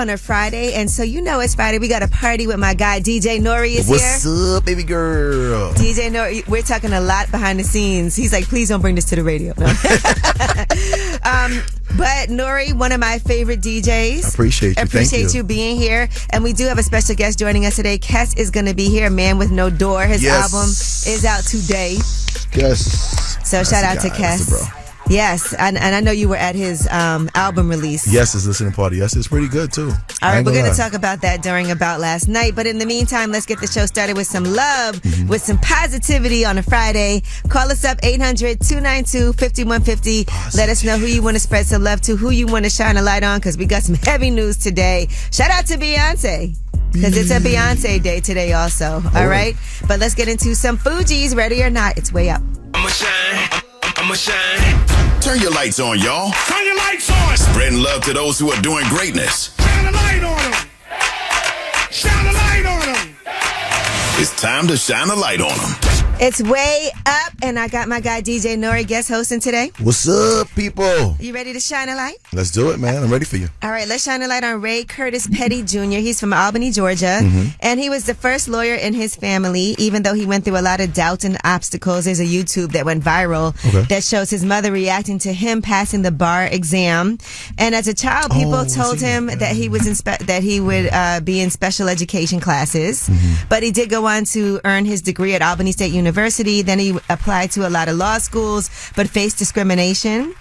on a Friday, and so you know it's Friday. We got a party with my guy DJ Nori is What's here. What's up, baby girl? DJ Nori, we're talking a lot behind the scenes. He's like, please don't bring this to the radio. No. But Nori, one of my favorite DJs. I appreciate you. Appreciate you being here. And we do have a special guest joining us today. Kess is going to be here. Man with No Door. His album is out today. Yes. So shout out to Kess. Yes, and I know you were at his album release. Yes, his listening party. Yes, it's pretty good too. All right, we're going to talk about that during About Last Night. But in the meantime, let's get the show started with some love, with some positivity on a Friday. Call us up, 800-292-5150. Let us know who you want to spread some love to, who you want to shine a light on, because we got some heavy news today. Shout out to Beyoncé, because it's a Beyonce day today also. All right? But let's get into some Fugees. Ready or not, it's way up. I'ma shine. Turn your lights on, y'all. Turn your lights on. Spreading love to those who are doing greatness. Shine a light on them. Shine a light on them. It's time to shine a light on them. It's way up, and I got my guy DJ Nori guest hosting today. What's up, people? You ready to shine a light? Let's do it, man. I'm ready for you. All right, let's shine a light on Ray Curtis Petty Jr. He's from Albany, Georgia, and he was the first lawyer in his family, even though he went through a lot of doubt and obstacles. There's a YouTube that went viral that shows his mother reacting to him passing the bar exam. And as a child, people told him that he was that he would be in special education classes, but he did go on to earn his degree at Albany State University. Then he applied to a lot of law schools, but faced discrimination.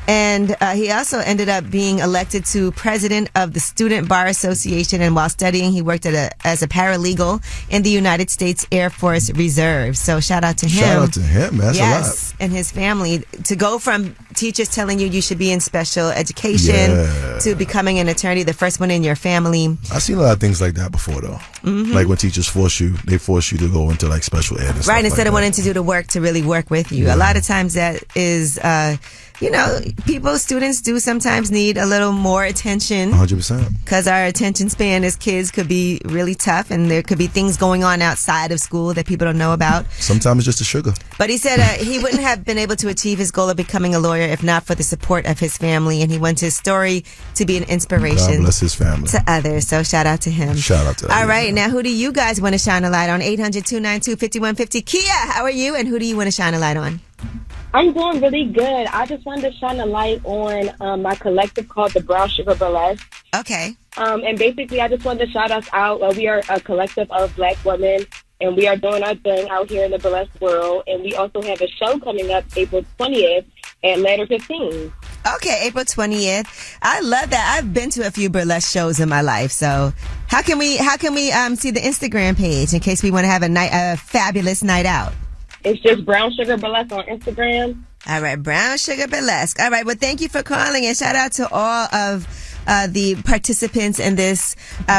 And he also ended up being elected to president of the Student Bar Association. And while studying, he worked as a paralegal in the United States Air Force Reserve. So shout out to him. Shout out to him. That's a lot. And his family. To go from teachers telling you should be in special education to becoming an attorney, the first one in your family. I've seen a lot of things like that before, though. Like when teachers force you to go into like special ed and stuff. Right, instead like of wanting to do the work to really work with you. A lot of times that is... students do sometimes need a little more attention. 100%. Because our attention span as kids could be really tough, and there could be things going on outside of school that people don't know about. Sometimes it's just the sugar. But he said he wouldn't have been able to achieve his goal of becoming a lawyer if not for the support of his family, and he wants his story to be an inspiration. God bless his family. To others. So shout out to him. Shout out to that. All right, now who do you guys want to shine a light on? 800-292-5150. Kia, how are you, and who do you want to shine a light on? I'm doing really good. I just wanted to shine a light on my collective called the Brown Sugar Burlesque. Okay. And basically, I just wanted to shout us out. We are a collective of Black women, and we are doing our thing out here in the burlesque world. And we also have a show coming up April 20th at Ladder 15. Okay, April 20th. I love that. I've been to a few burlesque shows in my life. So how can we see the Instagram page in case we want to have a fabulous night out? It's just Brown Sugar Burlesque on Instagram. All right, Brown Sugar Burlesque. All right, well, thank you for calling, and shout out to all of the participants in this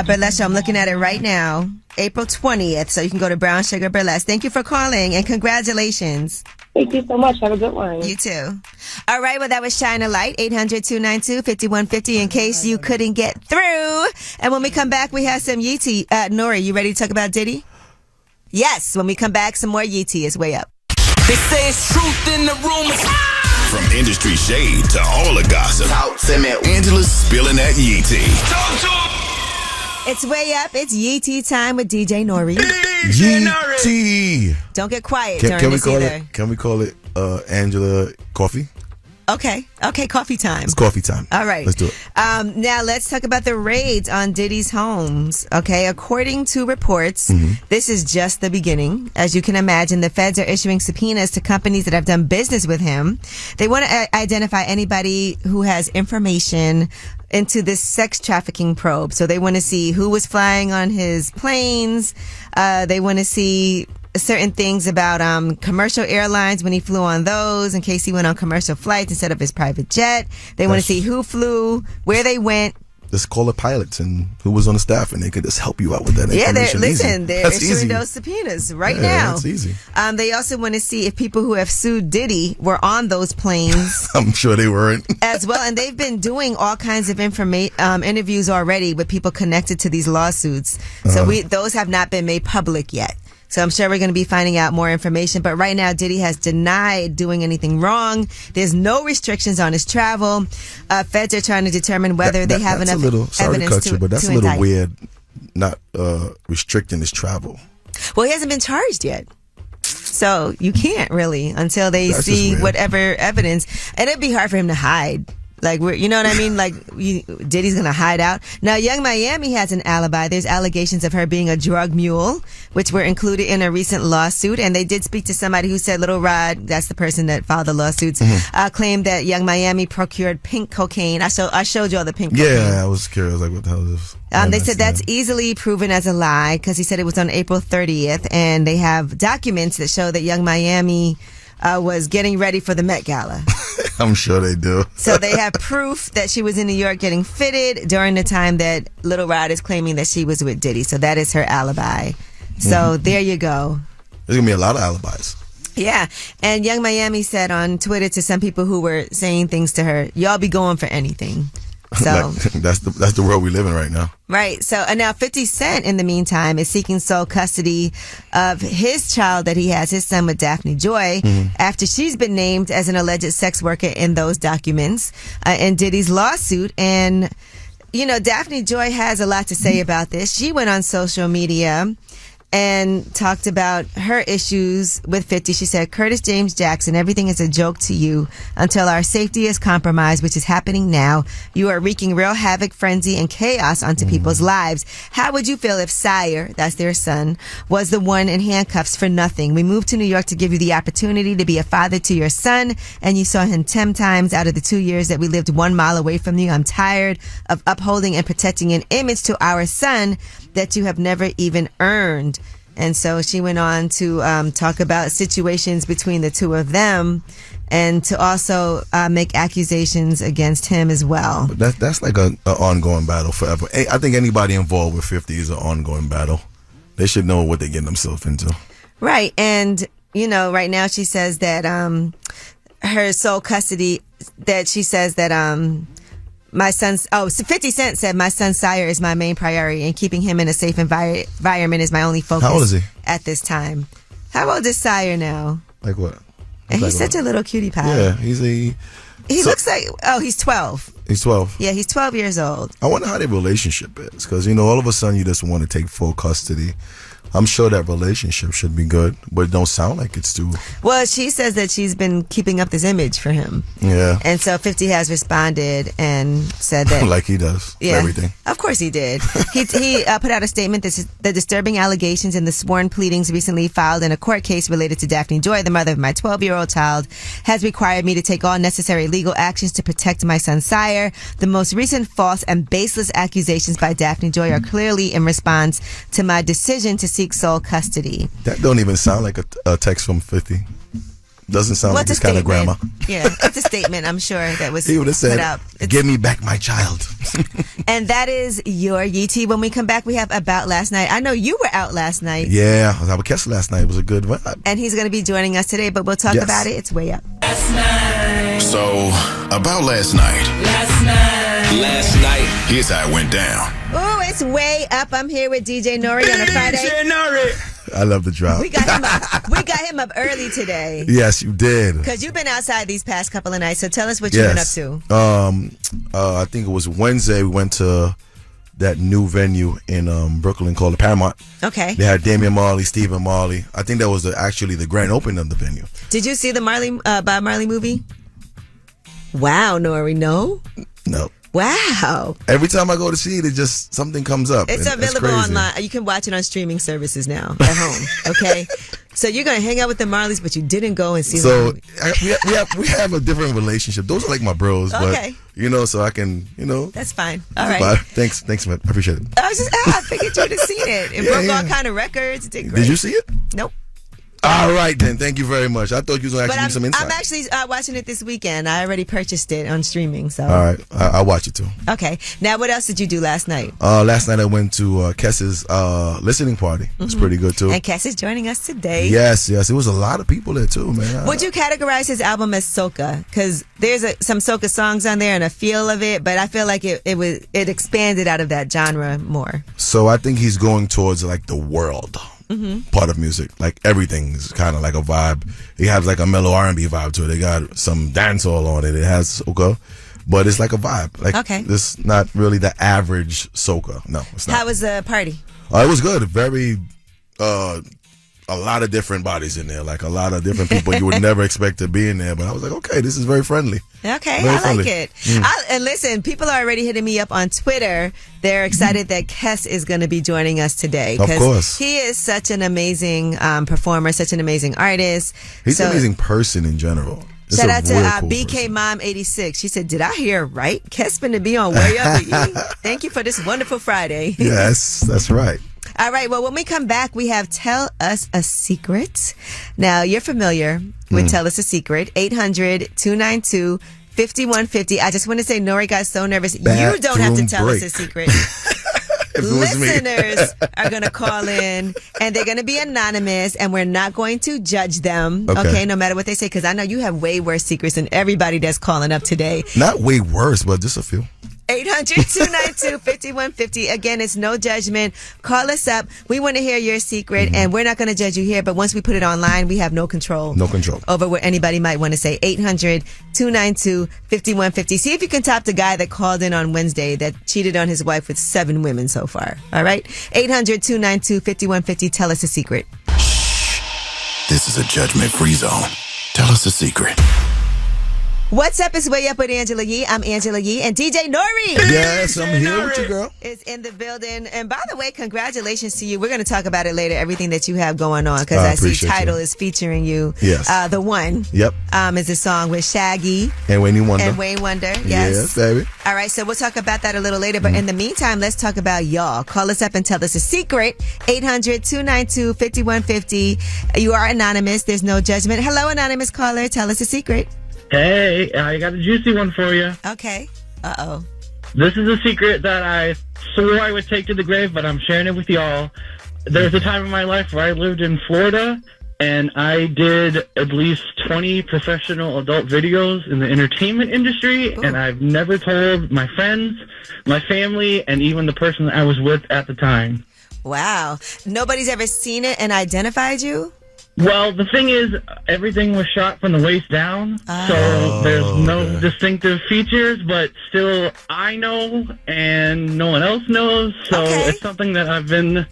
burlesque show. I'm looking at it right now, April 20th, so you can go to Brown Sugar Burlesque. Thank you for calling, and congratulations. Thank you so much. Have a good one. You too. All right, well, that was Shine a Light, 800-292-5150, in case you couldn't get through. And when we come back, we have some Yeetie. Nori, you ready to talk about Diddy? Yes, when we come back, some more Yeetie is way up. They say it's truth in the rumors. From industry shade to all the gossip, Angela's spilling that yee tea. Talk to him. It's way up. It's Yeetie time with DJ Nori. Yeetie. Don't get quiet during this either. Can we call it Angela Coffee? Okay, coffee time. It's coffee time. All right. Let's do it. Now let's talk about the raids on Diddy's homes. Okay, according to reports, this is just the beginning. As you can imagine, the feds are issuing subpoenas to companies that have done business with him. They want to identify anybody who has information into this sex trafficking probe. So they want to see who was flying on his planes. They want to see certain things about commercial airlines when he flew on those, in case he went on commercial flights instead of his private jet. They want to see who flew, where they went. Just call the pilots and who was on the staff, and they could just help you out with that information. They're issuing those subpoenas right now. That's easy. They also want to see if people who have sued Diddy were on those planes. I'm sure they weren't. As well, and they've been doing all kinds of interviews already with people connected to these lawsuits. So those have not been made public yet. So I'm sure we're going to be finding out more information. But right now, Diddy has denied doing anything wrong. There's no restrictions on his travel. Feds are trying to determine whether they have enough evidence to but that's a little weird, not restricting his travel. Well, he hasn't been charged yet. So you can't really until they see whatever evidence. And it'd be hard for him to hide. Like, you know what I mean? Like, Diddy's going to hide out. Now, Young Miami has an alibi. There's allegations of her being a drug mule, which were included in a recent lawsuit. And they did speak to somebody who said Little Rod, that's the person that filed the lawsuits, claimed that Young Miami procured pink cocaine. I showed you all the pink cocaine. Yeah, I was curious. Like, what the hell is this? They said that's easily proven as a lie because he said it was on April 30th. And they have documents that show that Young Miami was getting ready for the Met Gala. I'm sure they do. So they have proof that she was in New York getting fitted during the time that Little Rod is claiming that she was with Diddy. So that is her alibi. So there you go. There's going to be a lot of alibis. Yeah. And Young Miami said on Twitter to some people who were saying things to her, y'all be going for anything. So that's the world we live in right now. Right. So now 50 Cent, in the meantime, is seeking sole custody of his child that he has, his son with Daphne Joy, after she's been named as an alleged sex worker in those documents in Diddy's lawsuit. And, you know, Daphne Joy has a lot to say about this. She went on social media and talked about her issues with 50. She said, Curtis James Jackson, everything is a joke to you until our safety is compromised, which is happening now. You are wreaking real havoc, frenzy, and chaos onto people's lives. How would you feel if Sire, that's their son, was the one in handcuffs for nothing? We moved to New York to give you the opportunity to be a father to your son, and you saw him 10 times out of the 2 years that we lived 1 mile away from you. I'm tired of upholding and protecting an image to our son that you have never even earned. And so she went on to talk about situations between the two of them and to also make accusations against him as well. But that's like an ongoing battle forever. I think anybody involved with 50 is an ongoing battle. They should know what they're getting themselves into. Right. And, you know, right now she says that her sole custody, that she says that my son's, 50 Cent said, my son Sire is my main priority and keeping him in a safe environment is my only focus. How old is he? At this time. How old is Sire now? Like what? And he's such a little cutie pie. Yeah, he looks like, he's 12. He's 12. Yeah, he's 12 years old. I wonder how their relationship is because, you know, all of a sudden you just want to take full custody. I'm sure that relationship should be good, but it don't sound like it's too. Well, she says that she's been keeping up this image for him. Yeah. And so 50 has responded and said that. Like he does. Yeah. Everything. Of course he did. He put out a statement that the disturbing allegations and the sworn pleadings recently filed in a court case related to Daphne Joy, the mother of my 12-year-old child, has required me to take all necessary legal actions to protect my son Sire. The most recent false and baseless accusations by Daphne Joy are clearly in response to my decision to seek sole custody. That don't even sound like a text from 50. Doesn't sound like this kind of grammar. Yeah, it's a statement, I'm sure, that was he would have said, put out. Give me back my child. And that is your YT. When we come back, we have About Last Night. I know you were out last night. Yeah, I was out with Kess last night. It was a good vibe. And he's going to be joining us today, but we'll talk about it. It's way up. Last night. So, about last night. Last night. Here's how it went down. Oh, it's way up. I'm here with DJ Nori on a Friday. DJ Nori. I love the drop. We got him up early today. Yes, you did. Because you've been outside these past couple of nights. So tell us what you've been up to. I think it was Wednesday. We went to that new venue in Brooklyn called the Paramount. Okay. They had Damian Marley, Stephen Marley. I think that was actually the grand opening of the venue. Did you see the Bob Marley movie? Wow, Nori, no? No. Wow. Every time I go to see it, just something comes up. It's available online. You can watch it on streaming services now at home. Okay? So you're going to hang out with the Marleys, but you didn't go and see them. So we have a different relationship. Those are like my bros. Okay. But, you know, so I can, you know. That's fine. All right. Thanks, man. I appreciate it. I figured you would have seen it. It broke all kind of records. It did great. Did you see it? Nope. All right, then. Thank you very much. I thought you was going to actually give me some insight. I'm actually watching it this weekend. I already purchased it on streaming. So. All right. I'll watch it too. Okay. Now, what else did you do last night? Last night I went to Kess's listening party. It was pretty good too. And Kess is joining us today. Yes. It was a lot of people there too, man. Would you categorize his album as soca? Because there's some soca songs on there and a feel of it, but I feel like it expanded out of that genre more. So I think he's going towards like the world. part of music. Like everything is kind of like a vibe. It has like a mellow R&B vibe to it. They got some dancehall on it. It has soca, but it's like a vibe. Like it's not really the average soca. No, it's not. How was the party? It was good. Very, a lot of different bodies in there. Like a lot of different people you would never expect to be in there. But I was like, okay, this is very friendly. Okay, very I friendly. like it. And listen, people are already hitting me up on Twitter. They're excited that Kess is going to be joining us today. Of course. He is such an amazing performer, such an amazing artist. He's an amazing person in general. It's shout out to cool BK person. Mom 86. She said, did I hear right? Kess finna be on Way Up With You. Thank you for this wonderful Friday. Yes, that's right. All right. Well, when we come back, we have Tell Us a Secret. Now, you're familiar with Tell Us a Secret. 800-292-5150. I just want to say, Nori got so nervous. You don't have to tell us a secret. Listeners are going to call in, and they're going to be anonymous, and we're not going to judge them, okay, no matter what they say, because I know you have way worse secrets than everybody that's calling up today. Not way worse, but just a few. 800-292-5150. Again, it's no judgment. Call us up. We want to hear your secret, and we're not going to judge you here, but once we put it online, we have no control. No control. Over what anybody might want to say. 800-292-5150. See if you can top the guy that called in on Wednesday that cheated on his wife with 7 women so far. All right? 800-292-5150. Tell us a secret. Shh. This is a judgment-free zone. Tell us a secret. What's up? It's Way Up with Angela Yee. I'm Angela Yee, and DJ Nori. Yes, I'm here with you, girl. Is in the building. And by the way, congratulations to you. We're going to talk about it later, everything that you have going on, because I see Tidal is featuring you. Yes. The One. Yep. Is a song with Shaggy. And Wayne Wonder. Yes. Yes, baby. All right, so we'll talk about that a little later. But in the meantime, let's talk about y'all. Call us up and tell us a secret. 800-292-5150. You are anonymous. There's no judgment. Hello, anonymous caller. Tell us a secret. Hey, I got a juicy one for you. Okay. Uh-oh. This is a secret that I swore I would take to the grave, but I'm sharing it with y'all. There's a time in my life where I lived in Florida, and I did at least 20 professional adult videos in the entertainment industry, and I've never told my friends, my family, and even the person that I was with at the time. Wow. Nobody's ever seen it and identified you? Well, the thing is, everything was shot from the waist down, so there's no distinctive features, but still I know and no one else knows, so it's something that I've been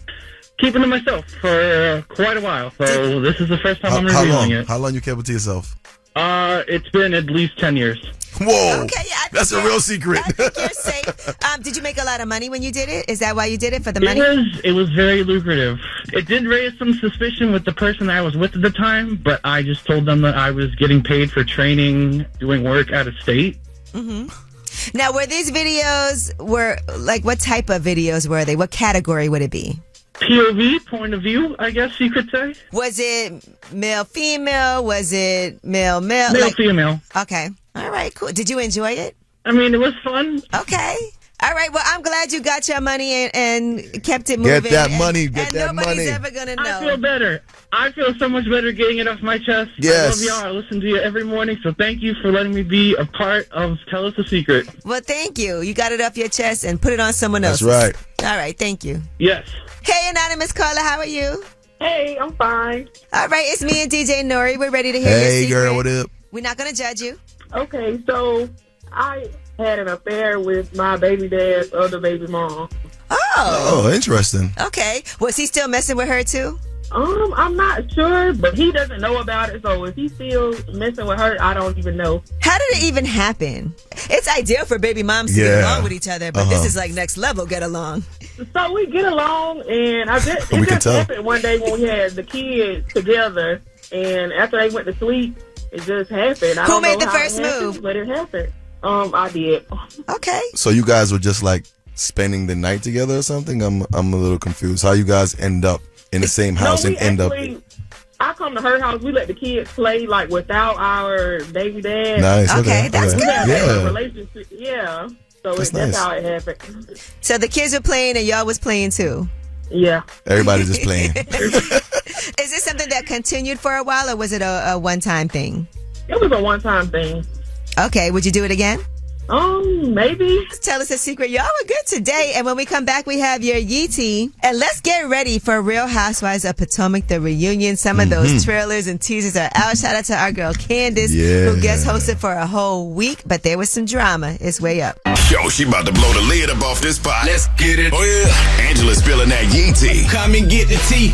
keeping to myself for quite a while, so this is the first time I'm revealing it. How long you kept it to yourself? It's been at least 10 years. Whoa! Okay, yeah, that's a real secret. I think you're safe. Did you make a lot of money when you did it? Is that why you did it, for the money? It was very lucrative. It did raise some suspicion with the person I was with at the time, but I just told them that I was getting paid for training, doing work out of state. Mm-hmm. Now, were these videos, what type of videos were they? What category would it be? POV, point of view, I guess you could say. Was it male-female? Was it male-male? Male-female. Okay. All right, cool. Did you enjoy it? I mean, it was fun. Okay. All right. Well, I'm glad you got your money and kept it moving. Get that money. Get that money. Nobody's ever going to know. I feel better. I feel so much better getting it off my chest. Yes. I love y'all. I listen to you every morning, so thank you for letting me be a part of Tell Us a Secret. Well, thank you. You got it off your chest and put it on someone else. That's right. All right. Thank you. Yes. Hey, anonymous caller. How are you? Hey, I'm fine. All right. It's me and DJ Nori. We're ready to hear your secret. Hey, girl. What up? We're not going to judge you. Okay, so I had an affair with my baby dad's other baby mom. Oh, interesting. Okay. Was he still messing with her too? I'm not sure, but he doesn't know about it. So if he's still messing with her, I don't even know. How did it even happen? It's ideal for baby moms to get along with each other, but this is like next level get along. So we get along, and it just happened one day when we had the kids together, and after they went to sleep, it just happened. Who made the first move? But it happened. I did. Okay. So you guys were just like spending the night together or something? I'm a little confused. How you guys end up in the same house and end up? I come to her house. We let the kids play like without our baby dad. Nice. Okay, that's good. Yeah. Relationship. Yeah. So that's nice. how it happened. So the kids were playing and y'all was playing too? Yeah. Everybody just playing. Is this something that continued for a while, or was it a one-time thing? It was a one-time thing. Okay. Would you do it again? Maybe. Tell us a secret. Y'all were good today. And when we come back, we have your Yeetie. And let's get ready for Real Housewives of Potomac, the reunion. Some of those trailers and teasers are out. Shout out to our girl Candace, who guest hosted for a whole week. But there was some drama. It's way up. Yo, she about to blow the lid up off this pot. Let's get it. Oh, yeah. Angela's spilling that Yeetie. Come and get the tea.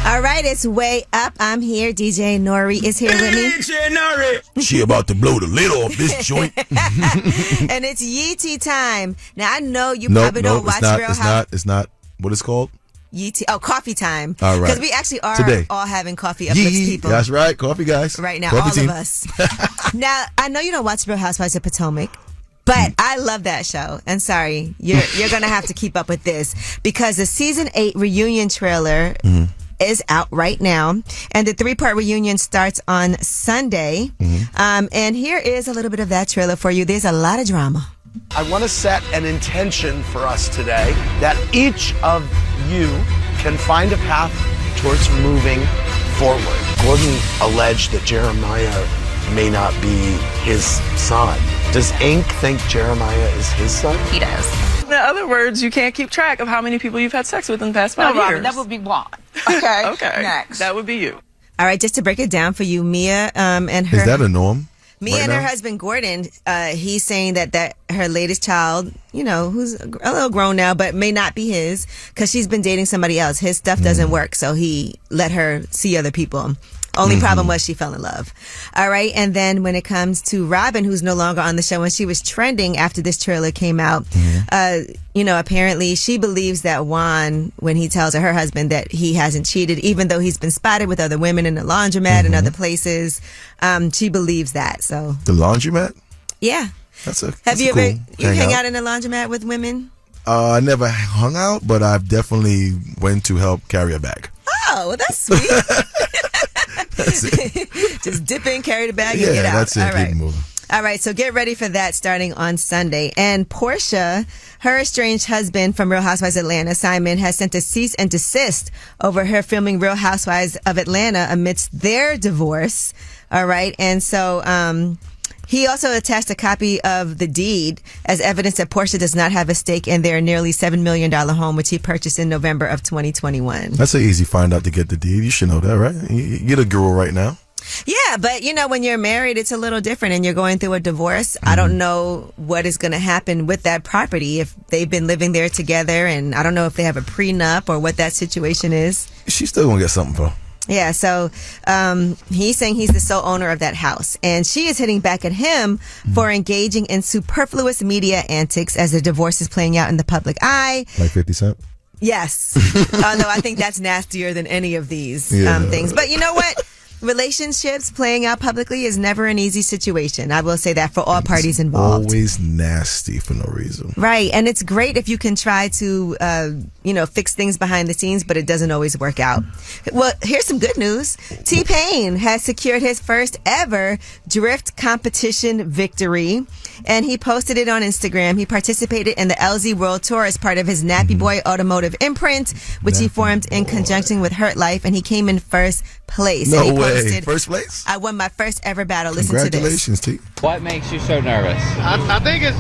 All right, it's way up. I'm here. DJ Nori is here with me. DJ Nori. She about to blow the lid off this joint. And it's Yeetie time. Now, I know you probably don't watch Real Housewives. It's not what it's called. Yeetie. Oh, coffee time. All right. Because we actually are all having coffee uplifts people. That's right. Coffee guys. Right now, coffee all team. of us. Now, I know you don't watch Real Housewives of Potomac. But I love that show. And sorry, you're going to have to keep up with this. Because the season 8 reunion trailer is out right now, and the 3-part reunion starts on Sunday. And here is a little bit of that trailer for you. There's a lot of drama. I want to set an intention for us today that each of you can find a path towards moving forward. Gordon alleged that Jeremiah may not be his son. Does Ink think Jeremiah is his son? He does. In other words, you can't keep track of how many people you've had sex with in the past 5 years. Robin, that would be one. Okay. Okay. Next. That would be you. All right, just to break it down for you, Mia and her... Is that a norm? Mia and her husband, Gordon, he's saying that her latest child, who's a little grown now, but may not be his, because she's been dating somebody else. His stuff doesn't work, so he let her see other people. Only problem was she fell in love. All right. And then when it comes to Robin, who's no longer on the show, and she was trending after this trailer came out, apparently she believes that Juan, when he tells her husband that he hasn't cheated, even though he's been spotted with other women in the laundromat and other places, she believes that. So the laundromat? Yeah. Have you ever hang out in a laundromat with women? I never hung out, but I've definitely went to help carry a bag. Oh, well, that's sweet. That's it. Just dip in, carry the bag, and get out. That's it. All right. Keep moving. All right, so get ready for that starting on Sunday. And Portia, her estranged husband from Real Housewives Atlanta, Simon, has sent a cease and desist over her filming Real Housewives of Atlanta amidst their divorce. All right, and so he also attached a copy of the deed as evidence that Portia does not have a stake in their nearly $7 million home, which he purchased in November of 2021. That's an easy find out to get the deed. You should know that, right? You get a girl right now. Yeah, but when you're married, it's a little different and you're going through a divorce. I don't know what is going to happen with that property if they've been living there together, and I don't know if they have a prenup or what that situation is. She's still going to get something, bro. Yeah, so he's saying he's the sole owner of that house. And she is hitting back at him for engaging in superfluous media antics as the divorce is playing out in the public eye. Like 50 Cent? Yes. Although I think that's nastier than any of these things. But you know what? Relationships playing out publicly is never an easy situation. I will say that for all parties involved. Always nasty for no reason. Right. And it's great if you can try to, fix things behind the scenes, but it doesn't always work out. Well, here's some good news. T-Pain has secured his first ever drift competition victory, and he posted it on Instagram. He participated in the LZ World Tour as part of his Nappy Boy Automotive imprint, which he formed in conjunction with Hurt Life, and he came in first place. No and he way. Posted, first place? I won my first ever battle. Listen to this. Congratulations, T. What makes you so nervous? I think it's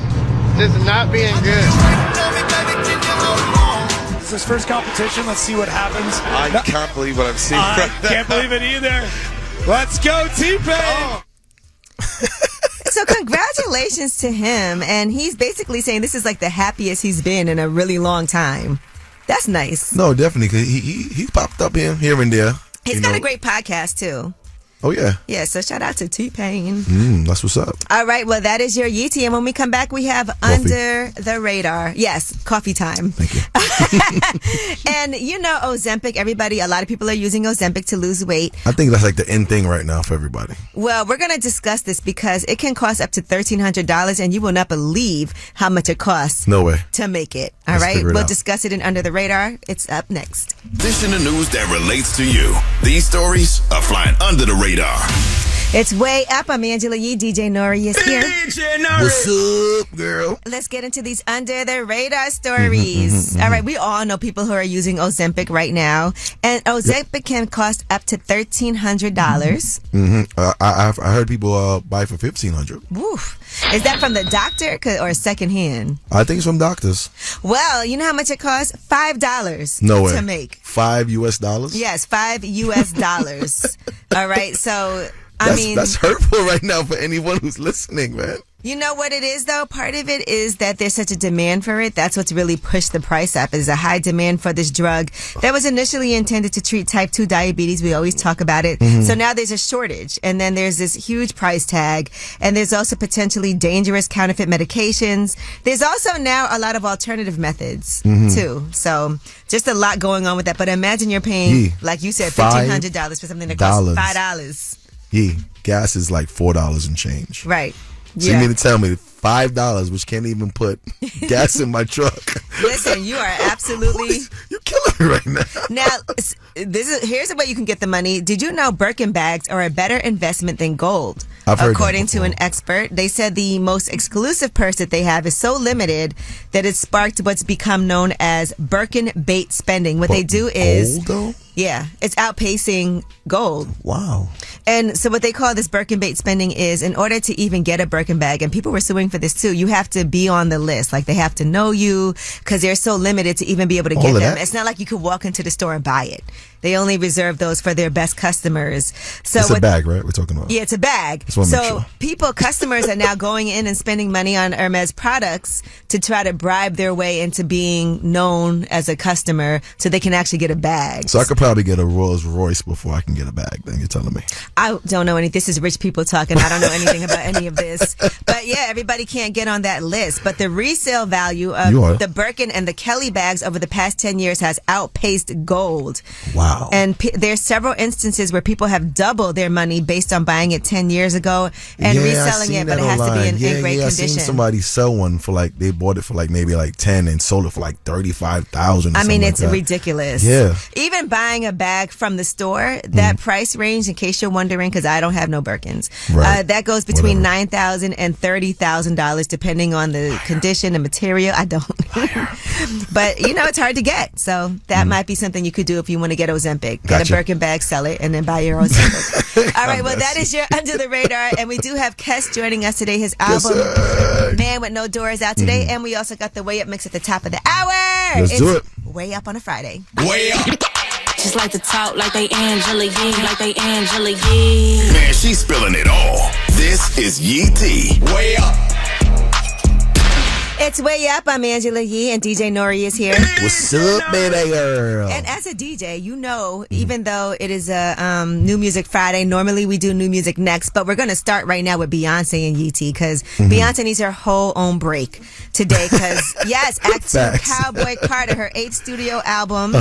just not being good. It's his first competition. Let's see what happens. I can't believe what I'm seeing. I can't believe it either. Let's go, T-Pain. Oh. So congratulations to him. And he's basically saying this is like the happiest he's been in a really long time. That's nice. No, definitely. Cause he popped up here and there. He's got a great podcast, too. Oh, yeah. Yeah, so shout out to T-Pain. That's what's up. All right, well, that is your Yeetie. And when we come back, we have Under the Radar. Yes, coffee time. Thank you. And Ozempic, a lot of people are using Ozempic to lose weight. I think that's like the end thing right now for everybody. Well, we're going to discuss this because it can cost up to $1,300, and you will not believe how much it costs. No way. To make it. All right, we'll discuss it in Under the Radar. It's up next. This in the news that relates to you. These stories are flying under the radar. It's Way Up. I'm Angela Yee. DJ Nori is here. DJ Nori. What's up, girl? Let's get into these under the radar stories. All right, we all know people who are using Ozempic right now, and Ozempic can cost up to $1,300. I heard people buy for $1,500. Woof. Is that from the doctor or secondhand? I think it's from doctors. Well, you know how much it costs? $5 No way. to make. $5 US? Yes, $5 US. All right, so that's hurtful right now for anyone who's listening, man. You know what it is, though? Part of it is that there's such a demand for it. That's what's really pushed the price up, is a high demand for this drug that was initially intended to treat type 2 diabetes. We always talk about it. So now there's a shortage, and then there's this huge price tag, and there's also potentially dangerous counterfeit medications. There's also now a lot of alternative methods, too. So just a lot going on with that. But imagine you're paying, like you said, $1,500 for something that costs $5. Yeah, gas is like $4 and change. Right. So you mean to tell me $5, which can't even put gas in my truck? Listen, you are absolutely... You're killing me right now. Now, here's the way you can get the money. Did you know Birkin bags are a better investment than gold? I've heard According to an expert, they said the most exclusive purse that they have is so limited that it sparked what's become known as Birkin bait spending. What they do is... Gold, though? Yeah, it's outpacing gold. Wow. And so what they call this Birkin bait spending is, in order to even get a Birkin bag, and people were suing for this too, you have to be on the list. Like, they have to know you, because they're so limited to even be able to get them. That? It's not like you could walk into the store and buy it. They only reserve those for their best customers. So it's a bag, right? We're talking about. Yeah, it's a bag. So customers are now going in and spending money on Hermes products to try to bribe their way into being known as a customer so they can actually get a bag. So I could probably get a Rolls Royce before I can get a bag, then you're telling me. I don't know anything. This is rich people talking. I don't know anything about any of this. But yeah, everybody can't get on that list. But the resale value of the Birkin and the Kelly bags over the past 10 years has outpaced gold. Wow. And there's several instances where people have doubled their money based on buying it 10 years ago and reselling it, but it has to be in great condition. I seen somebody sell one for they bought it for maybe 10 and sold it for $35,000. I mean, it's ridiculous. Yeah. Even buying a bag from the store, that price range, in case you're wondering, because I don't have no Birkins, that goes between $9,000 and $30,000 depending on the condition and material. I don't. But, it's hard to get. So that might be something you could do if you want to get Ozempic. Get a Birkin bag, sell it, and then buy your Ozempic. All right, well, that is your Under the Radar. And we do have Kess joining us today. His album, Man with No Door, is out today. And we also got the Way Up mix at the top of the hour. Let's do it. Way Up on a Friday. Way up. Just like to talk like they Angela Yee, like they Angela Yee. Man, she's spilling it all. This is Yee T. Way up. It's Way Up. I'm Angela Yee, and DJ Nori is here. What's up, baby girl? And as a DJ, even though it is a New Music Friday, normally we do New Music next, but we're going to start right now with Beyoncé and UT, because Beyoncé needs her whole own break today, because, yes, Act 2 Cowboy Carter, her 8th studio album,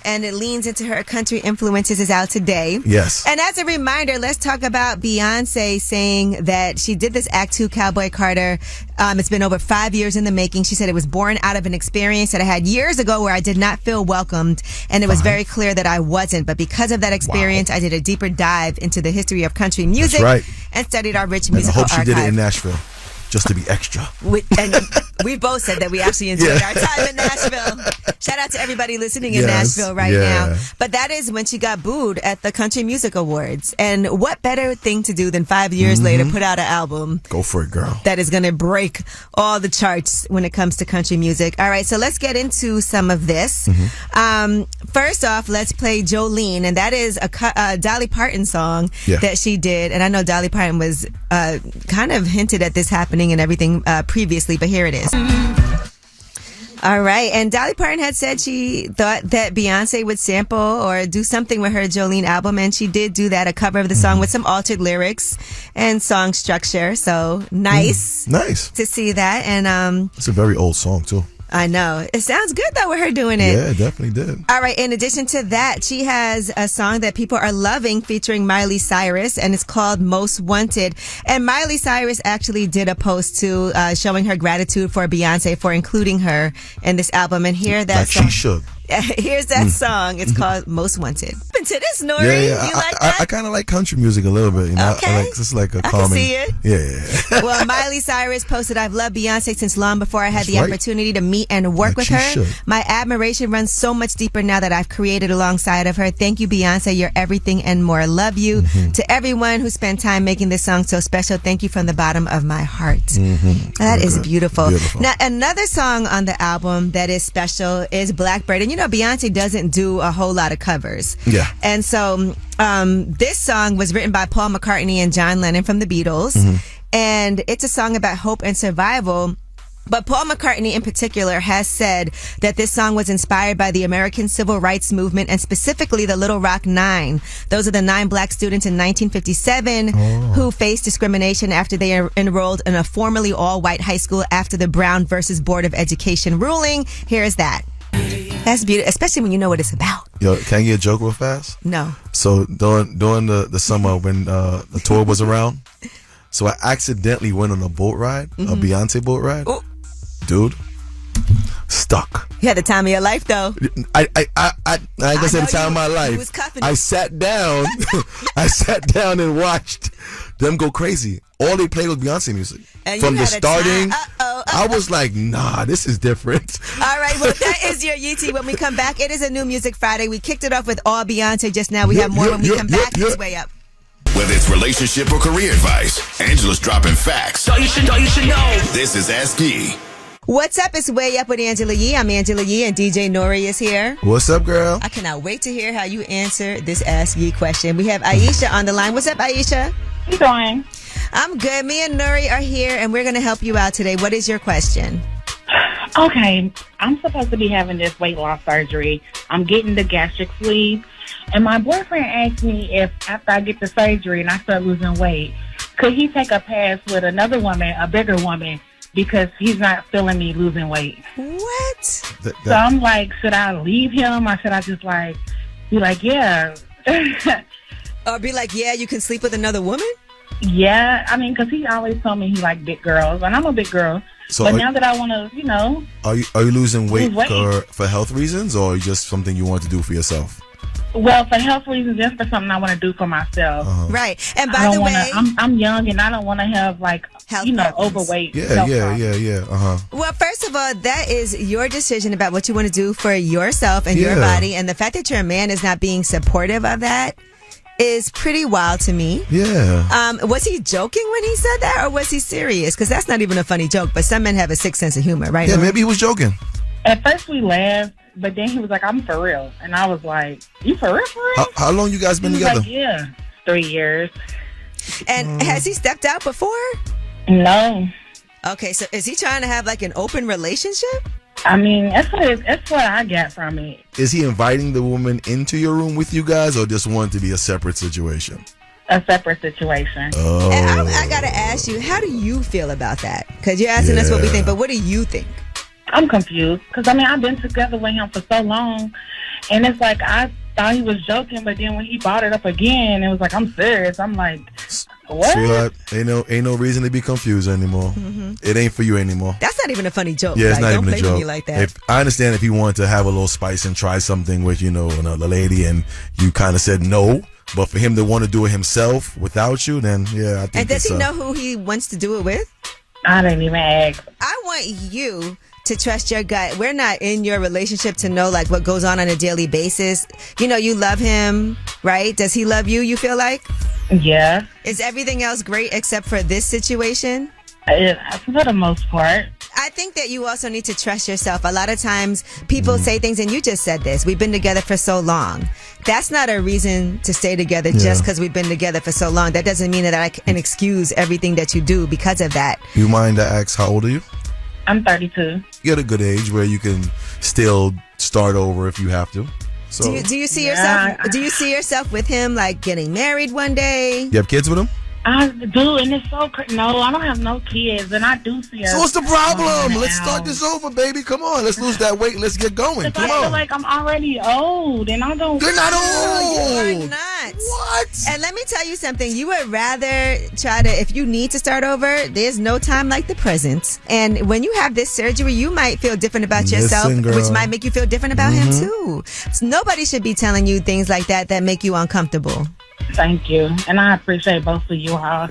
and it leans into her country influences, is out today. Yes. And as a reminder, let's talk about Beyoncé saying that she did this Act 2 Cowboy Carter. It's been over 5 years in the making. She said it was born out of an experience that I had years ago where I did not feel welcomed, and it was very clear that I wasn't. But because of that experience, I did a deeper dive into the history of country music and studied our rich musical archive. I hope she did it in Nashville, just to be extra. And we both said that we actually enjoyed our time in Nashville. Shout out to everybody listening in Nashville right now. But that is when she got booed at the Country Music Awards. And what better thing to do than 5 years later put out an album? Go for it, girl. That is going to break all the charts when it comes to country music. All right, so let's get into some of this. First off, let's play Jolene. And that is a Dolly Parton song that she did. And I know Dolly Parton was kind of hinted at this happening and everything previously, but here it is. All right. And Dolly Parton had said she thought that Beyonce would sample or do something with her Jolene album. And she did do that, a cover of the song with some altered lyrics and song structure. So nice. Nice to see that. And it's a very old song, too. I know. It sounds good, though, with her doing it. Yeah, it definitely did. All right. In addition to that, she has a song that people are loving featuring Miley Cyrus, and it's called Most Wanted. And Miley Cyrus actually did a post, too, showing her gratitude for Beyonce for including her in this album. And here that she should. Here's that song. It's called Most Wanted. Into this, Nori. Yeah. You like that? I kind of like country music a little bit. You know, Okay. I like it's like a I calming. can see it. Yeah. Well, Miley Cyrus posted, "I've loved Beyonce since long before I had the right. opportunity to meet and work Like with she her. should. My admiration runs so much deeper now that I've created alongside of her. Thank you, Beyonce. You're everything and more. Love you." To everyone who spent time making this song so special, thank you from the bottom of my heart. That is beautiful. Now, another song on the album that is special is Blackbird. And you know, Beyonce doesn't do a whole lot of covers. Yeah. And so this song was written by Paul McCartney and John Lennon from the Beatles. And it's a song about hope and survival. But Paul McCartney in particular has said that this song was inspired by the American Civil Rights Movement and specifically the Little Rock Nine. Those are the 9 black students in 1957 who faced discrimination after they enrolled in a formerly all-white high school after the Brown versus Board of Education ruling. Here's that. That's beautiful, especially when you know what it's about. Yo, can I get a joke real fast? No. So during the summer when the tour was around, so I accidentally went on a boat ride, a Beyonce boat ride. Ooh. Dude, stuck. You had the time of your life, though. I guess at the time of my life, I sat down. I sat down and watched them go crazy. All they played was Beyonce music. And from you the had a starting. time. I was like, nah, this is different. All right, well, that is your Yeetie. When we come back, it is a New Music Friday. We kicked it off with all Beyonce just now. We have more when we come back. It's Way Up. Whether it's relationship or career advice, Angela's dropping facts. So you should know. This is Ask Yee. What's up? It's Way Up with Angela Yee. I'm Angela Yee, and DJ Nori is here. What's up, girl? I cannot wait to hear how you answer this Ask Yee question. We have Aisha on the line. What's up, Aisha? How you doing? I'm good. Me and Nuri are here, and we're going to help you out today. What is your question? Okay, I'm supposed to be having this weight loss surgery. I'm getting the gastric sleeve, and my boyfriend asked me if after I get the surgery and I start losing weight, could he take a pass with another woman, a bigger woman, because he's not feeling me losing weight. What? So I'm like, should I leave him or should I just like be like, yeah? Or be like, yeah, you can sleep with another woman? Yeah, I mean, because he always told me he liked big girls, and I'm a big girl. So but now that I want to, you know. Are you losing weight, lose weight. for health reasons or just something you want to do for yourself? Well, for health reasons, just for something I want to do for myself. Right. And by the way, I'm young and I don't want to have like health overweight. Yeah. Well, first of all, that is your decision about what you want to do for yourself and your body, and the fact that your man is not being supportive of that is pretty wild to me. Yeah. Was he joking when he said that, or was he serious? Because that's not even a funny joke. But some men have a sick sense of humor, right? Yeah, maybe he was joking. At first we laughed, but then he was like, "I'm for real," and I was like, "You for real? For real?" How long you guys been together? Like, yeah, 3 years. And has he stepped out before? No. Okay, so is he trying to have like an open relationship? I mean, that's what I got from it. Is he inviting the woman into your room with you guys, or just want it to be a separate situation? A separate situation. Oh. And I gotta ask you, how do you feel about that? Because you're asking us what we think, but what do you think? I'm confused because I mean I've been together with him for so long, and it's like I thought he was joking, but then when he brought it up again, it was like I'm serious. I'm like, what? Sweetheart, ain't no reason to be confused anymore. It ain't for you anymore. That's not even a funny joke. Yeah, it's like, not don't even a play joke. with me like that. I understand if you wanted to have a little spice and try something with another lady, and you kind of said no. But for him to want to do it himself without you, then yeah, I think. And does he know who he wants to do it with? I didn't even ask. I want you to trust your gut. We're not in your relationship to know like what goes on a daily basis. You love him, right? Does he love you, you feel like? Yeah. Is everything else great except for this situation? For the most part. I think that you also need to trust yourself. A lot of times people say things, and you just said this, we've been together for so long. That's not a reason to stay together just because we've been together for so long. That doesn't mean that I can excuse everything that you do because of that. You mind to ask how old are you? I'm 32. You're at a good age where you can still start over if you have to. So do you see yourself? Do you see yourself with him, like getting married one day? You have kids with him? I do, and it's so crazy. No, I don't have no kids, and I do see us. So what's the problem? Let's start this over, baby. Come on, let's lose that weight. Let's get going. Come I on. feel like I'm already old, and I don't. You're not old. You're not. What? And let me tell you something. You would rather try to, if you need to start over, there's no time like the present. And when you have this surgery, you might feel different about yourself, which might make you feel different about him too. So nobody should be telling you things like that make you uncomfortable. Thank you. And I appreciate both of you all.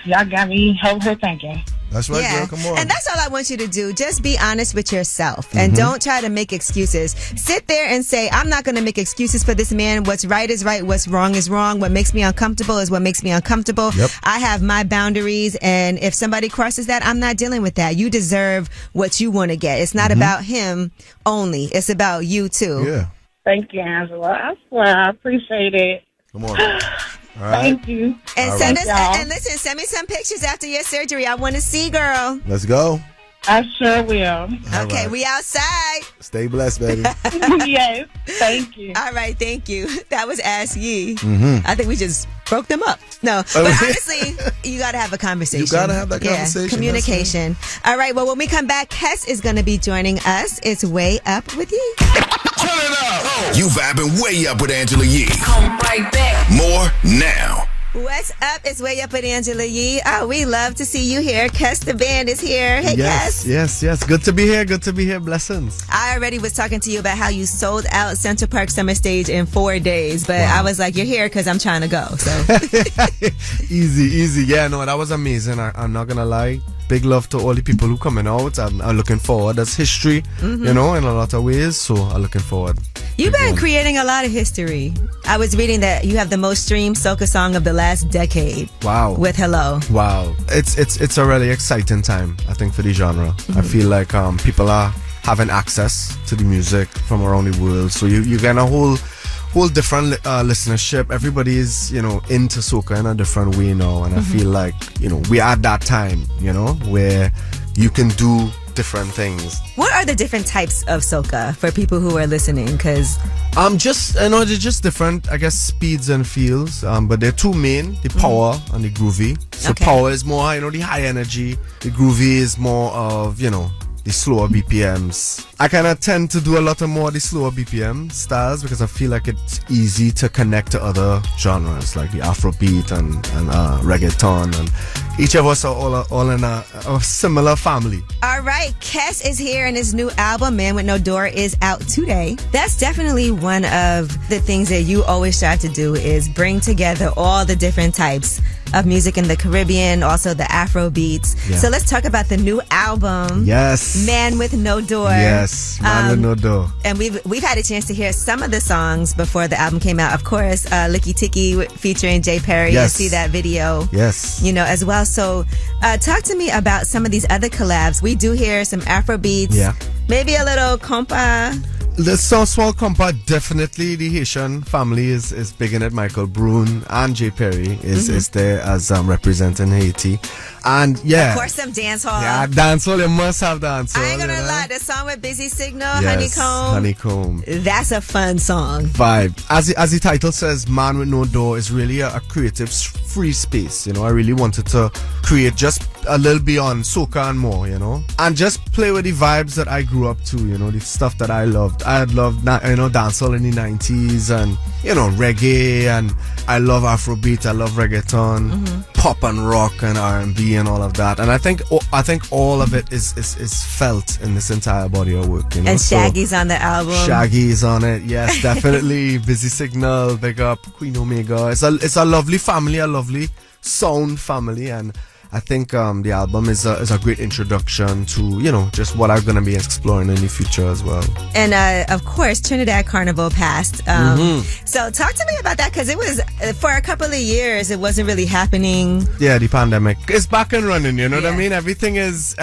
Y'all got me over thinking. That's right, girl. Come on. And that's all I want you to do. Just be honest with yourself and don't try to make excuses. Sit there and say, I'm not going to make excuses for this man. What's right is right. What's wrong is wrong. What makes me uncomfortable is what makes me uncomfortable. Yep. I have my boundaries. And if somebody crosses that, I'm not dealing with that. You deserve what you want to get. It's not about him only. It's about you too. Yeah. Thank you, Angela. I swear, I appreciate it. Come on. All right. Thank you. And All send right. us, and listen, send me some pictures after your surgery. I want to see, girl. Let's go. I sure will. All Okay, right. we outside. Stay blessed, baby. Yes, thank you. All right, thank you. That was Ask Ye. Mm-hmm. I think we just broke them up. No, but honestly, you got to have a conversation. You got to have that conversation. Yeah, communication. All right, well, when we come back, Kess is going to be joining us. It's Way Up with Ye. Turn it up. You vibing way up with Angela Yee. Come right back. More now. What's up? It's Way Up with Angela Yee. Oh, we love to see you here. Kess the band is here. Hey, Kess. Yes. Good to be here. Blessings. I already was talking to you about how you sold out Central Park Summer Stage in 4 days, but I was like, you're here because I'm trying to go. So Easy. Yeah, no, that was amazing. I'm not gonna lie. Big love to all the people who coming out. I'm looking forward. That's history, in a lot of ways. So I'm looking forward. You've been creating a lot of history. I was reading that you have the most streamed soca song of the last decade. Wow. With Hello. Wow. It's a really exciting time, I think, for the genre. I feel like people are having access to the music from around the world. So you get a whole different listenership. Everybody is, into soca in a different way now. And I feel like, we're at that time, where you can do different things. What are the different types of soca for people who are listening? Because they're just different, I guess, speeds and feels. But they're two main: the power and the groovy. So power is more, the high energy. The groovy is more of, the slower BPMs. I kind of tend to do a lot more of the slower BPM styles because I feel like it's easy to connect to other genres like the Afrobeat and reggaeton, and each of us are all in a similar family. all right, Kess is here and his new album, Man With No Door, is out today. That's definitely one of the things that you always try to do is bring together all the different types of music in the Caribbean, also the Afro beats. Yeah. So let's talk about the new album. Yes. Man With No Door. Yes, Man With No Door. And we've had a chance to hear some of the songs before the album came out. Of course, Licky Ticky featuring Jay Perry. Yes. You see that video. Yes. As well. So talk to me about some of these other collabs. We do hear some Afro beats. Yeah. Maybe a little compa. The small compa, definitely the Haitian family is big in it. Michael Brune and Jay Perry is there as representing Haiti. And yeah. Of course, some dance hall. Yeah, dance hall. You must have dance hall. I ain't gonna lie. The song with Busy Signal, Yes, Honeycomb. That's a fun song. Vibe. As the title says, Man With No Door is really a creative free space. I really wanted to create just a little beyond soca and more, and just play with the vibes that I grew up to, the stuff that I loved. I had loved, dancehall in the 90s and, reggae, and I love Afrobeat, I love reggaeton, pop and rock and R&B and all of that. And I think all of it is felt in this entire body of work, And Shaggy's on the album. Shaggy's on it, yes, definitely. Busy Signal, big up, Queen Omega. It's a lovely family, a lovely sound family, and I think the album is a great introduction to, just what I'm going to be exploring in the future as well. And, of course, Trinidad Carnival passed. So talk to me about that, because it was, for a couple of years, it wasn't really happening. Yeah, the pandemic. It's back and running, you know what I mean? Everything is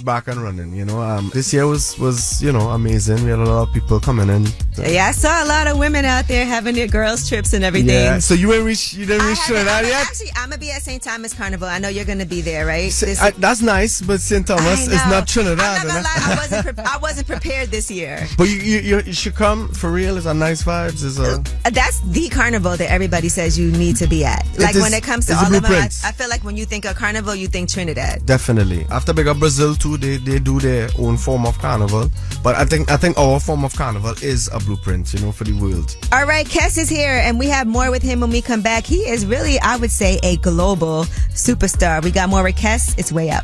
back and running, This year was amazing. We had a lot of people coming in. Yeah, I saw a lot of women out there having their girls' trips and everything. Yeah, so you didn't reach Trinidad yet? Actually, I'm going to be at St. Thomas Carnival. I know you're going to be there, right? That's nice, but St. Thomas is not Trinidad. I'm not gonna lie, I wasn't prepared this year. But you should come, for real. It's a nice vibes. That's the carnival that everybody says you need to be at. When it comes to all of them, I feel like when you think of carnival, you think Trinidad. Definitely. After big up Brazil too, they do their own form of carnival. But I think our form of carnival is a blueprint, you know, for the world. All right, Kess is here, and we have more with him when we come back. He is really, I would say, a global superstar. We got more with Kess. It's Way Up.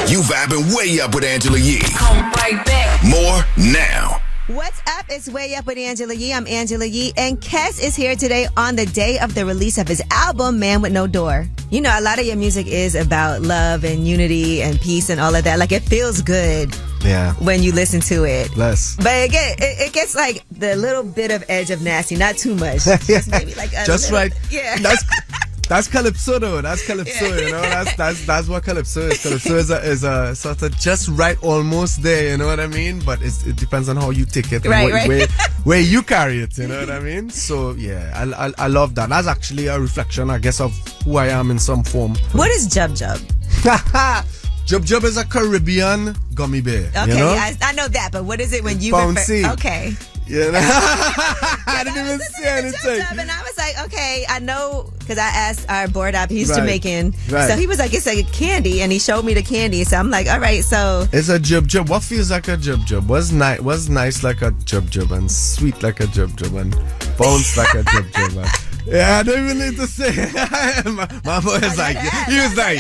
You vibing Way Up with Angela Yee. Come right back. More now. What's up? It's Way Up with Angela Yee. I'm Angela Yee, and Kess is here today on the day of the release of his album, Man with No Door. You know, a lot of your music is about love and unity and peace and all of that. Like, it feels good when you listen to it. Bless. But again, it gets like the little bit of edge of nasty, not too much. Just maybe like a just little, right. Yeah. That's calypso though. That's calypso, you know. That's what calypso is. Calypso is a sort of just right, almost there. You know what I mean? But it depends on how you take it and where you carry it. You know what I mean? So yeah, I love that. That's actually a reflection, I guess, of who I am in some form. What is Jub Jub? Jub Jub is a Caribbean gummy bear. Okay, you know? I know that, but what is it when you bouncy? Okay. Yeah, I didn't even say anything. And I was like, okay, I know, because I asked our board op, he's Right. Jamaican. Right. So he was like, it's like a candy, and he showed me the candy. So I'm like, all right, so. It's a Jub Jub. What feels like a Jub Jub? What's nice like a Jub Jub, and sweet like a Jub Jub, and bounce like a Jub Jub. Yeah, I don't even need to say it. my boy is like, he was like,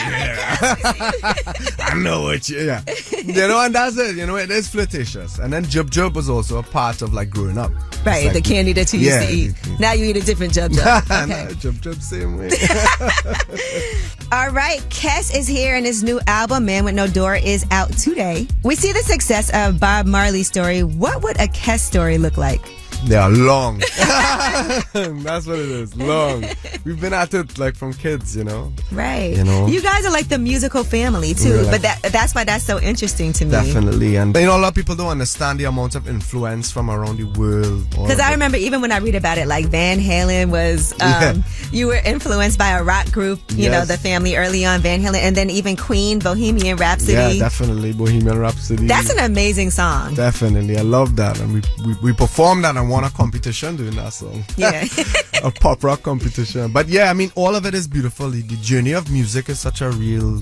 I know what you, You know, and that's it. You know, it is flirtatious. And then Jub Jub was also a part of like growing up. Right, like, the candy that you used to eat. Now you eat a different Jub Jub. Okay. Jub Jub, same way. All right, Kess is here, and his new album, Man with No Door, is out today. We see the success of Bob Marley's story. What would a Kess story look like? They are long. That's what it is. Long. We've been at it like from kids, you know. Right. You know. You guys are like the musical family too, Like, but that's why that's so interesting to me. Definitely. And you know, a lot of people don't understand the amount of influence from around the world. Because I remember even when I read about it, like Van Halen was, you were influenced by a rock group, you know, the family early on, Van Halen, and then even Queen, Bohemian Rhapsody. Yeah, definitely, Bohemian Rhapsody. That's an amazing song. Definitely, I love that, and we performed that and won a competition doing that song. Yeah. A pop rock competition. But yeah, I mean, all of it is beautiful. The journey of music is such a real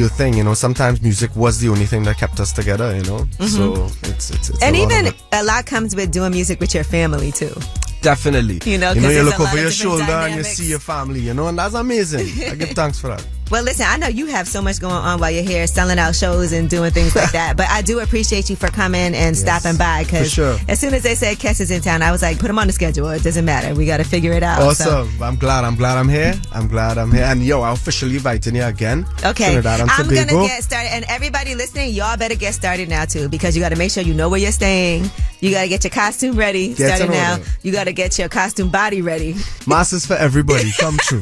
thing, you know. Sometimes music was the only thing that kept us together, you know. Mm-hmm. So it's and even of a lot comes with doing music with your family too. Definitely. You know, you look over your shoulder dynamics. and you see your family, you know, and that's amazing. I give thanks for that. Well, listen, I know you have so much going on while you're here, selling out shows and doing things like that. But I do appreciate you for coming and stopping by, because as soon as they said Kess is in town, I was like, put him on the schedule. It doesn't matter. We got to figure it out. Awesome. So. I'm glad I'm here. And yo, I'm officially inviting you again. Okay. I'm going to get started. And everybody listening, y'all better get started now too, because you got to make sure you know where you're staying. You got to get your costume ready. Starting now. You got to get your costume body ready. Masses for everybody. Come true.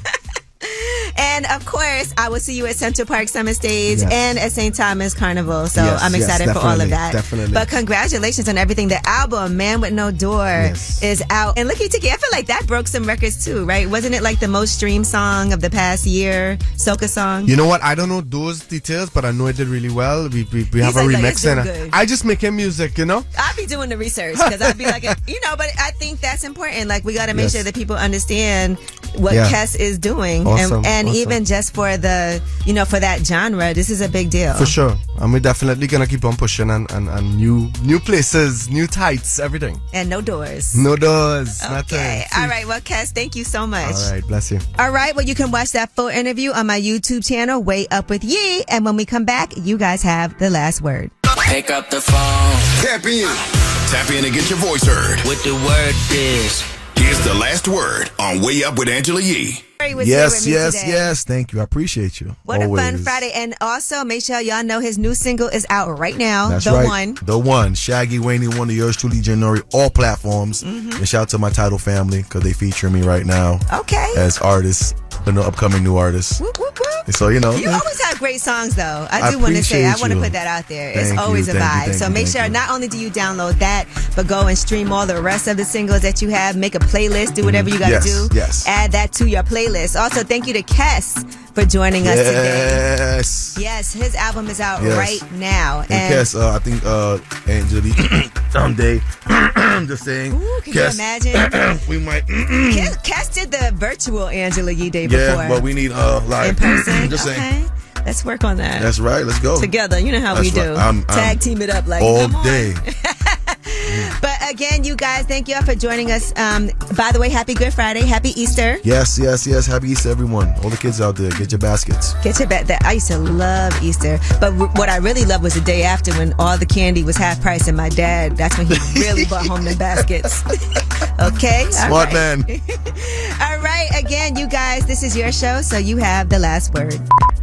And of course, I will see you at Central Park Summer Stage and at St. Thomas Carnival. So I'm excited for all of that. Definitely. But congratulations on everything. The album, Man with No Door, is out. And look at Tiki, I feel like that broke some records too, right? Wasn't it like the most streamed song of the past year? Soca song? You know what? I don't know those details, but I know it did really well. We have a remix and I just making music, you know? I'll be doing the research, because I'll be like, you know, but I think that's important. Like, we got to make sure that people understand what Kess is doing. Awesome. And even just for the, you know, for that genre, this is a big deal. For sure. And we're definitely going to keep on pushing and new places, new tights, everything. And no doors. No doors. Okay. All right. Well, Kess, thank you so much. All right. Bless you. All right. Well, you can watch that full interview on my YouTube channel, Way Up with Yee. And when we come back, you guys have the last word. Pick up the phone. Tap in. Tap in and get your voice heard. What the word is. Here's the last word on Way Up with Angela Yee. Yes. Thank you. I appreciate you. What a fun Friday. And also, make sure y'all know his new single is out right now. That's The right. One. The One. Shaggy, Wayne, one of yours truly, January, all platforms. And shout out to my Tidal family, because they feature me right now. Okay. As artists, upcoming new artists. Whoop, whoop, whoop. So, you know. You always have great songs, though. I do want to say, I want to put that out there. It's always a vibe. So make sure not only do you download that, but go and stream all the rest of the singles that you have. Make a playlist. Do whatever you got to do. Yes. Add that to your playlist. Also, thank you to Kess for joining us today. Yes, his album is out right now. And Kess, I think Angela someday, just saying. Ooh, can you imagine? We might. Kess did the virtual Angela Yee Day before. Yeah, but we need like in person. Just saying. Let's work on that. That's right. Let's go together. You know how we do. Right. Tag team it up like all day. But Again, you guys, thank you all for joining us. By the way, happy Good Friday. Happy Easter. Yes. Happy Easter, everyone. All the kids out there, get your baskets. Get your I used to love Easter. But what I really loved was the day after when all the candy was half price and my dad, that's when he really brought home the baskets. Okay? Smart man. All right. Again, you guys, this is your show, so you have the last word.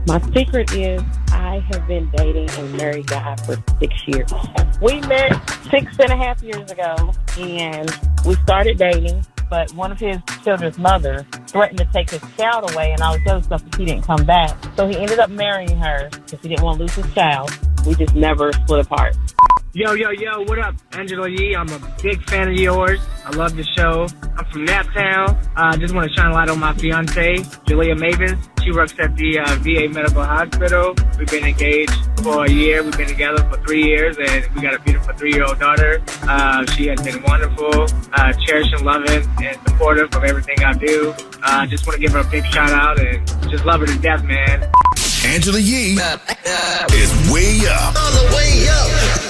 My secret is I have been dating a married guy for 6 years. We met 6.5 years ago, and we started dating, but one of his children's mother threatened to take his child away and all this other stuff if he didn't come back. So he ended up marrying her because he didn't want to lose his child. We just never split apart. Yo, what up? Angela Yee, I'm a big fan of yours. I love the show. I'm from Naptown. I just want to shine a light on my fiance, Julia Mavens. She works at the VA Medical Hospital. We've been engaged for a year. We've been together for 3 years, and we got a beautiful 3-year-old daughter. She has been wonderful, cherishing, loving, and supportive of everything I do. Just want to give her a big shout out and just love her to death, man. Angela Yee is way up. On the way up.